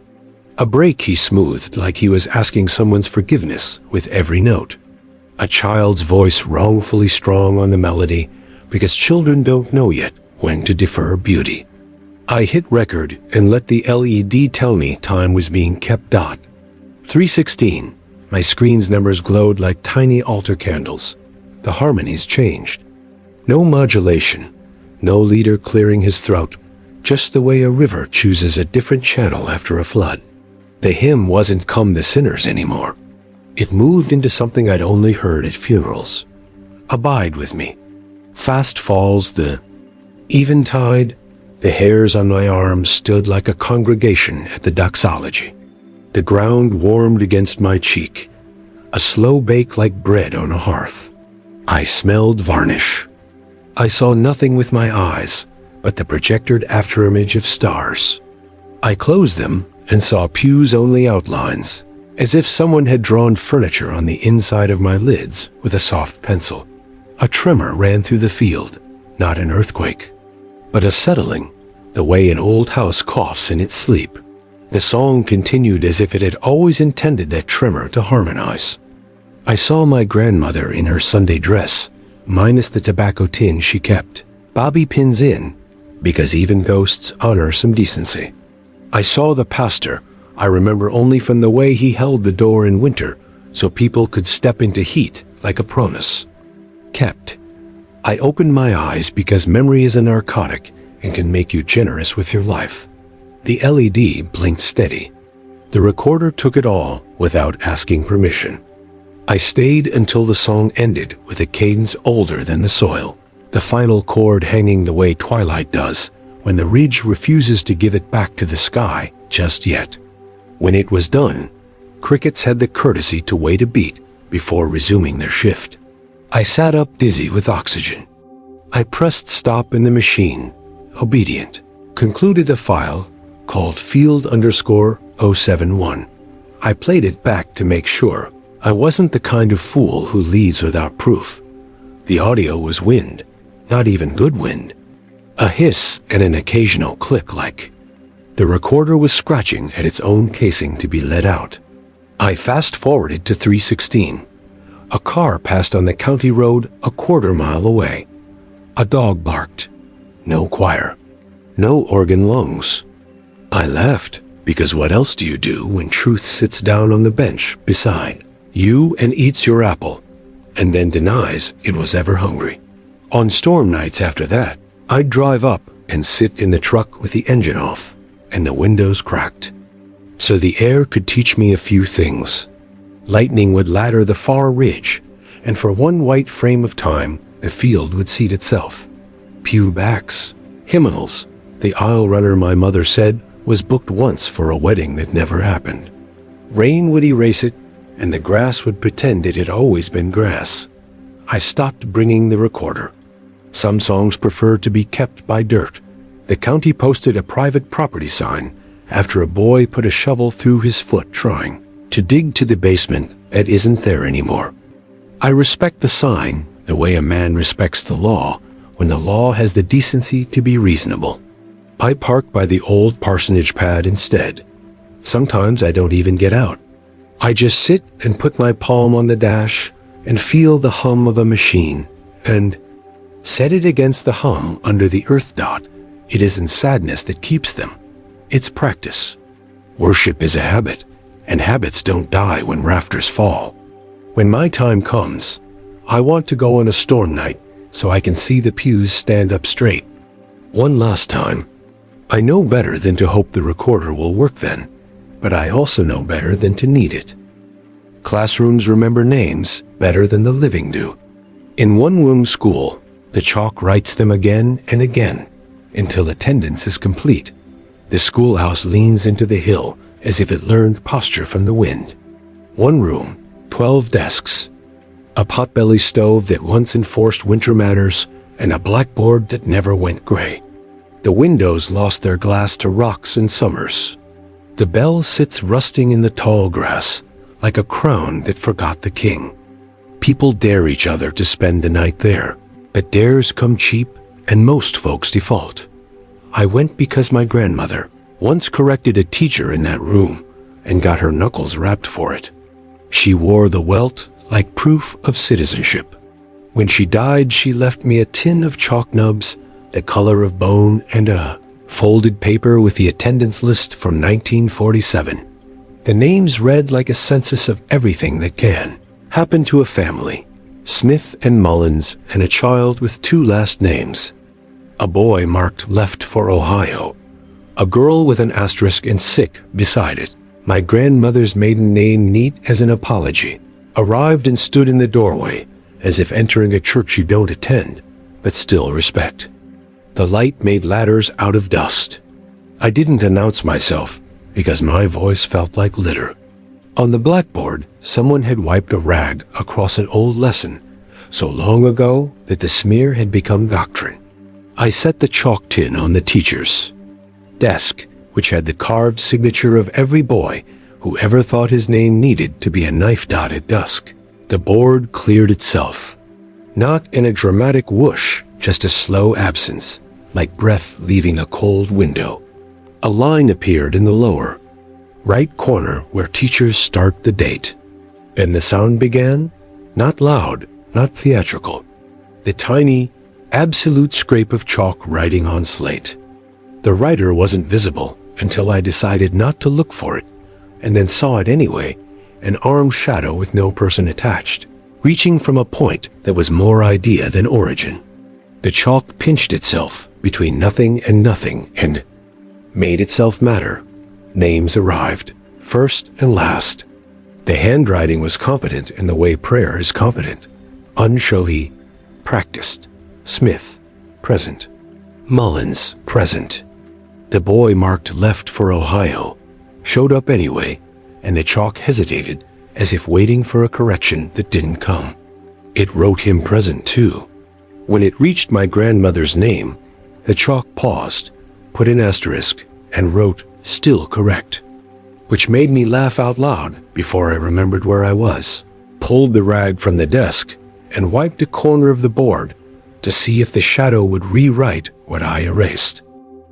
a break he smoothed like he was asking someone's forgiveness with every note. A child's voice wrongfully strong on the melody because children don't know yet when to defer beauty. I hit record and let the LED tell me time was being kept. 3:16. My screen's numbers glowed like tiny altar candles. The harmonies changed. No modulation, no leader clearing his throat, just the way a river chooses a different channel after a flood. The hymn wasn't "Come the Sinners" anymore. It moved into something I'd only heard at funerals. "Abide with me." Fast falls the eventide. The hairs on my arms stood like a congregation at the doxology. The ground warmed against my cheek, a slow bake like bread on a hearth. I smelled varnish. I saw nothing with my eyes but the projected afterimage of stars. I closed them and saw pews-only outlines, as if someone had drawn furniture on the inside of my lids with a soft pencil. A tremor ran through the field, not an earthquake, but a settling, the way an old house coughs in its sleep. The song continued as if it had always intended that tremor to harmonize. I saw my grandmother in her Sunday dress, minus the tobacco tin she kept, bobby pins in, because even ghosts honor some decency. I saw the pastor, I remember only from the way he held the door in winter, so people could step into heat like a promise. Kept. I opened my eyes because memory is a narcotic and can make you generous with your life. The LED blinked steady. The recorder took it all without asking permission. I stayed until the song ended with a cadence older than the soil, the final chord hanging the way twilight does when the ridge refuses to give it back to the sky just yet. When it was done, crickets had the courtesy to wait a beat before resuming their shift. I sat up dizzy with oxygen. I pressed stop in the machine, obedient, concluded a file called field_071. I played it back to make sure I wasn't the kind of fool who leaves without proof. The audio was wind, not even good wind. A hiss and an occasional click like the recorder was scratching at its own casing to be let out. I fast-forwarded to 3:16. A car passed on the county road a quarter-mile away. A dog barked. No choir. No organ lungs. I laughed, because what else do you do when truth sits down on the bench beside you and eats your apple, and then denies it was ever hungry? On storm nights after that, I'd drive up and sit in the truck with the engine off and the windows cracked, so the air could teach me a few things. Lightning would ladder the far ridge, and for one white frame of time, the field would seat itself. Pew backs, hymnals, the aisle runner my mother said was booked once for a wedding that never happened. Rain would erase it, and the grass would pretend it had always been grass. I stopped bringing the recorder. Some songs preferred to be kept by dirt. The county posted a private property sign after a boy put a shovel through his foot trying to dig to the basement that isn't there anymore. I respect the sign the way a man respects the law when the law has the decency to be reasonable. I park by the old parsonage pad instead. Sometimes I don't even get out. I just sit and put my palm on the dash and feel the hum of a machine and set it against the hum under the earth dot. It isn't sadness that keeps them. It's practice. Worship is a habit, and habits don't die when rafters fall. When my time comes, I want to go on a storm night so I can see the pews stand up straight. One last time. I know better than to hope the recorder will work then, but I also know better than to need it. Classrooms remember names better than the living do. In one-room school, the chalk writes them again and again until attendance is complete. The schoolhouse leans into the hill as if it learned posture from the wind. One room, 12 desks, a potbelly stove that once enforced winter manners, and a blackboard that never went gray. The windows lost their glass to rocks and summers. The bell sits rusting in the tall grass, like a crown that forgot the king. People dare each other to spend the night there, but dares come cheap, and most folks default. I went because my grandmother once corrected a teacher in that room and got her knuckles rapped for it. She wore the welt like proof of citizenship. When she died, she left me a tin of chalk nubs, the color of bone, and a folded paper with the attendance list from 1947. The names read like a census of everything that can happen to a family. Smith and Mullins, and a child with 2 last names. A boy marked left for Ohio. A girl with an asterisk and sick beside it. My grandmother's maiden name, neat as an apology, arrived and stood in the doorway, as if entering a church you don't attend, but still respect. The light made ladders out of dust. I didn't announce myself, because my voice felt like litter. On the blackboard, someone had wiped a rag across an old lesson, so long ago that the smear had become doctrine. I set the chalk tin on the teacher's desk, which had the carved signature of every boy who ever thought his name needed to be a knife dot at dusk. The board cleared itself. Not in a dramatic whoosh, just a slow absence, like breath leaving a cold window. A line appeared in the lower right corner where teachers start the date. And the sound began, not loud, not theatrical. The tiny, absolute scrape of chalk writing on slate. The writer wasn't visible until I decided not to look for it, and then saw it anyway, an armed shadow with no person attached, reaching from a point that was more idea than origin. The chalk pinched itself between nothing and made itself matter. Names arrived, first and last. The handwriting was competent in the way prayer is competent. Unshowy, practiced. Smith, present. Mullins, present. The boy marked left for Ohio showed up anyway, and the chalk hesitated as if waiting for a correction that didn't come. It wrote him present too. When it reached my grandmother's name, the chalk paused, put an asterisk, and wrote still correct, which made me laugh out loud before I remembered where I was, pulled the rag from the desk, and wiped a corner of the board to see if the shadow would rewrite what I erased.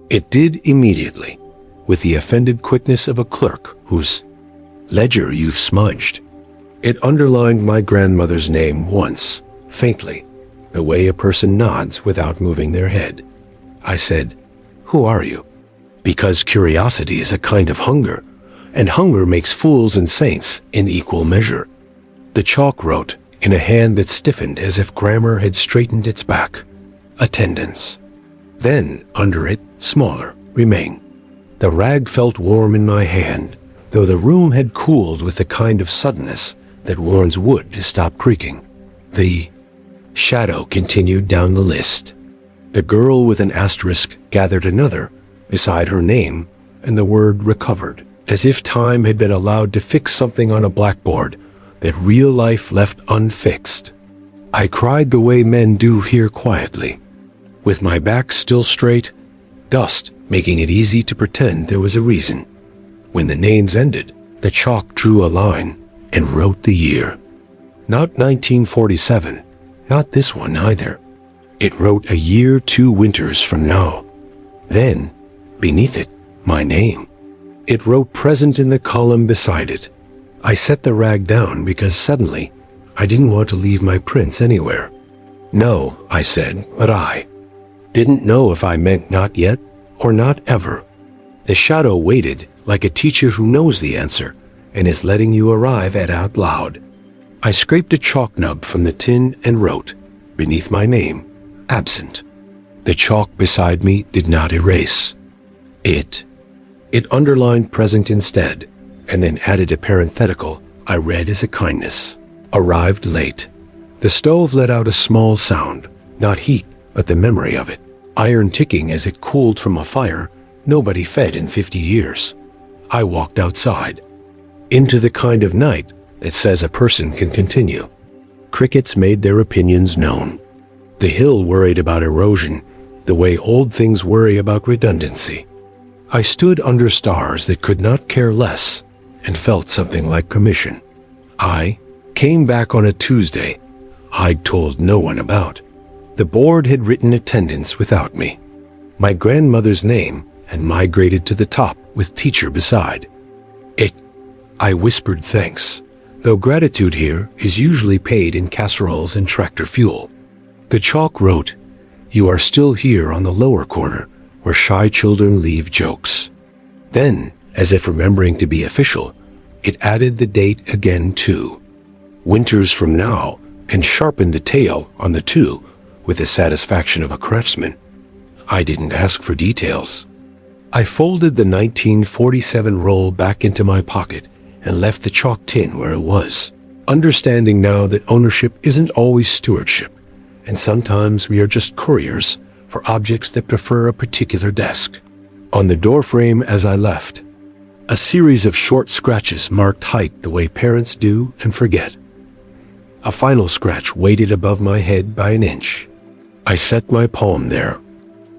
It did immediately, with the offended quickness of a clerk whose ledger you've smudged. It underlined my grandmother's name once, faintly, the way a person nods without moving their head. I said, "Who are you?" Because curiosity is a kind of hunger, and hunger makes fools and saints in equal measure. The chalk wrote, in a hand that stiffened as if grammar had straightened its back, attendance. Then, under it, smaller, remain. The rag felt warm in my hand, though the room had cooled with the kind of suddenness that warns wood to stop creaking. The shadow continued down the list. The girl with an asterisk gathered another beside her name, and the word recovered, as if time had been allowed to fix something on a blackboard that real life left unfixed. I cried the way men do here quietly, with my back still straight, dust making it easy to pretend there was a reason. When the names ended, the chalk drew a line and wrote the year. Not 1947, not this one either. It wrote a year 2 winters from now. Then, beneath it, my name. It wrote present in the column beside it. I set the rag down because suddenly I didn't want to leave my prints anywhere. No, I said, but I didn't know if I meant not yet or not ever. The shadow waited like a teacher who knows the answer and is letting you arrive at out loud. I scraped a chalk nub from the tin and wrote, beneath my name, absent. The chalk beside me did not erase. It underlined present instead, and then added a parenthetical I read as a kindness. Arrived late. The stove let out a small sound, not heat, but the memory of it. Iron ticking as it cooled from a fire nobody fed in 50 years. I walked outside, into the kind of night that says a person can continue. Crickets made their opinions known. The hill worried about erosion, the way old things worry about redundancy. I stood under stars that could not care less and felt something like commission. I came back on a Tuesday I'd told no one about. The board had written attendance without me. My grandmother's name had migrated to the top with teacher beside. I whispered thanks, though gratitude here is usually paid in casseroles and tractor fuel. The chalk wrote, you are still here on the lower corner, where where shy children leave jokes. Then, as if remembering to be official, it added the date again too. Winters from now, and sharpened the tail on the two with the satisfaction of a craftsman. I didn't ask for details. I folded the 1947 roll back into my pocket and left the chalk tin where it was, understanding now that ownership isn't always stewardship, and sometimes we are just couriers for objects that prefer a particular desk. On the doorframe as I left, a series of short scratches marked height the way parents do and forget. A final scratch weighted above my head by an inch. I set my palm there.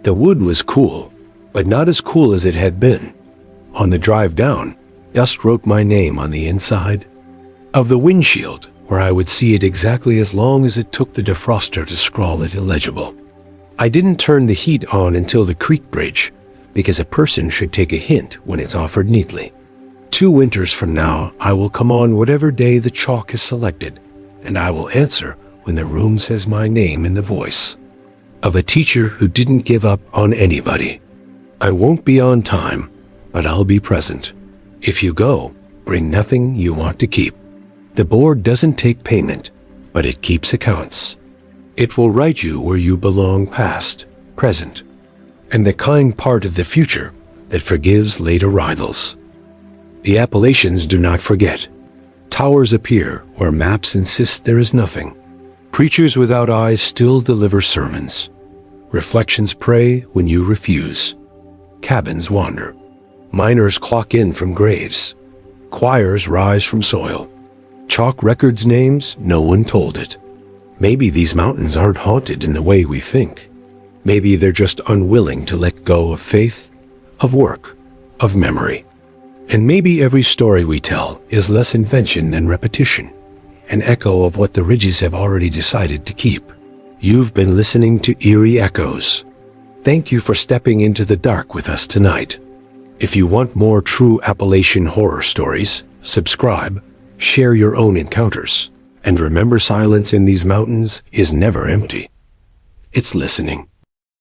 The wood was cool, but not as cool as it had been. On the drive down, dust wrote my name on the inside of the windshield, where I would see it exactly as long as it took the defroster to scrawl it illegible. I didn't turn the heat on until the creek bridge, because a person should take a hint when it's offered neatly. 2 winters from now, I will come on whatever day the chalk is selected, and I will answer when the room says my name in the voice of a teacher who didn't give up on anybody. I won't be on time, but I'll be present. If you go, bring nothing you want to keep. The board doesn't take payment, but it keeps accounts. It will write you where you belong past, present, and the kind part of the future that forgives late arrivals. The Appalachians do not forget. Towers appear where maps insist there is nothing. Preachers without eyes still deliver sermons. Reflections pray when you refuse. Cabins wander. Miners clock in from graves. Choirs rise from soil. Chalk records names no one told it. Maybe these mountains aren't haunted in the way we think. Maybe they're just unwilling to let go of faith, of work, of memory. And maybe every story we tell is less invention than repetition, an echo of what the ridges have already decided to keep. You've been listening to Eerie Echoes. Thank you for stepping into the dark with us tonight. If you want more true Appalachian horror stories, subscribe, share your own encounters, and remember, silence in these mountains is never empty. It's listening.